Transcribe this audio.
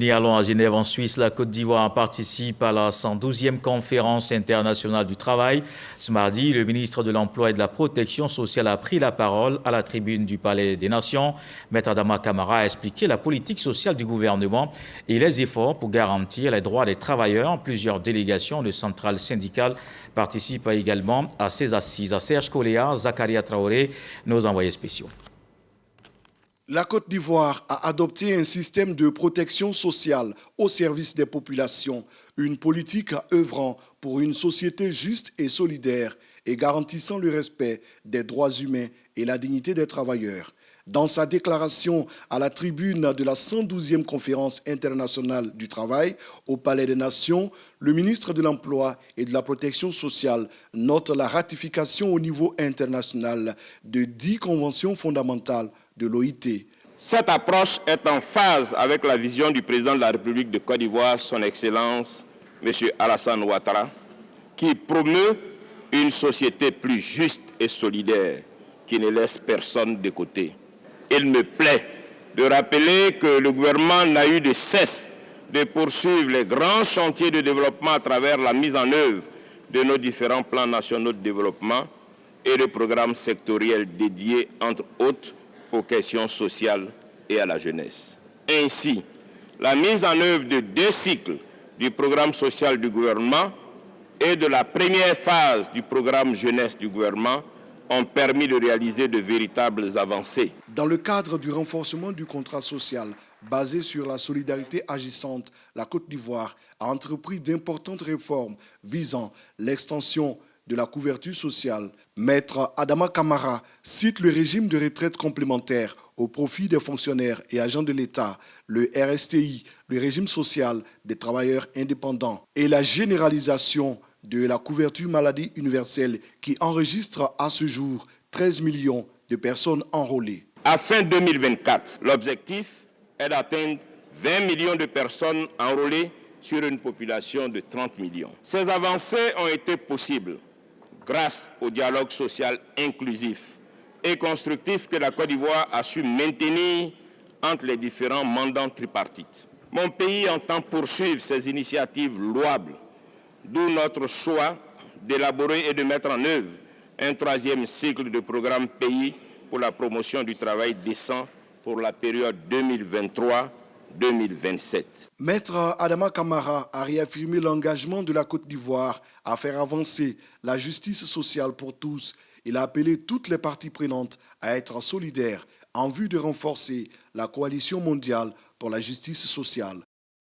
Et allons à Genève en Suisse. La Côte d'Ivoire participe à la 112e conférence internationale du travail. Ce mardi, le ministre de l'Emploi et de la Protection sociale a pris la parole à la tribune du Palais des Nations. Maître Adama Camara a expliqué la politique sociale du gouvernement et les efforts pour garantir les droits des travailleurs. Plusieurs délégations de centrales syndicales participent également à ces assises. À Serge Koléa, Zakaria Traoré, nos envoyés spéciaux. La Côte d'Ivoire a adopté un système de protection sociale au service des populations, une politique œuvrant pour une société juste et solidaire et garantissant le respect des droits humains et la dignité des travailleurs. Dans sa déclaration à la tribune de la 112e conférence internationale du travail au Palais des Nations, le ministre de l'Emploi et de la Protection sociale note la ratification au niveau international de 10 conventions fondamentales de l'OIT. Cette approche est en phase avec la vision du président de la République de Côte d'Ivoire, son Excellence, M. Alassane Ouattara, qui promeut une société plus juste et solidaire, qui ne laisse personne de côté. Il me plaît de rappeler que le gouvernement n'a eu de cesse de poursuivre les grands chantiers de développement à travers la mise en œuvre de nos différents plans nationaux de développement et de programmes sectoriels dédiés, entre autres, aux questions sociales et à la jeunesse. Ainsi, la mise en œuvre de 2 cycles du programme social du gouvernement et de la première phase du programme jeunesse du gouvernement ont permis de réaliser de véritables avancées. Dans le cadre du renforcement du contrat social basé sur la solidarité agissante, la Côte d'Ivoire a entrepris d'importantes réformes visant l'extension de la couverture sociale. Maître Adama Camara cite le régime de retraite complémentaire au profit des fonctionnaires et agents de l'État, le RSTI, le régime social des travailleurs indépendants et la généralisation de la couverture maladie universelle qui enregistre à ce jour 13 millions de personnes enrôlées. À fin 2024, l'objectif est d'atteindre 20 millions de personnes enrôlées sur une population de 30 millions. Ces avancées ont été possibles grâce au dialogue social inclusif et constructif que la Côte d'Ivoire a su maintenir entre les différents mandants tripartites. Mon pays entend poursuivre ces initiatives louables, d'où notre choix d'élaborer et de mettre en œuvre un 3e cycle de programme pays pour la promotion du travail décent pour la période 2023-2027. Maître Adama Camara a réaffirmé l'engagement de la Côte d'Ivoire à faire avancer la justice sociale pour tous. Il a appelé toutes les parties prenantes à être solidaires en vue de renforcer la coalition mondiale pour la justice sociale.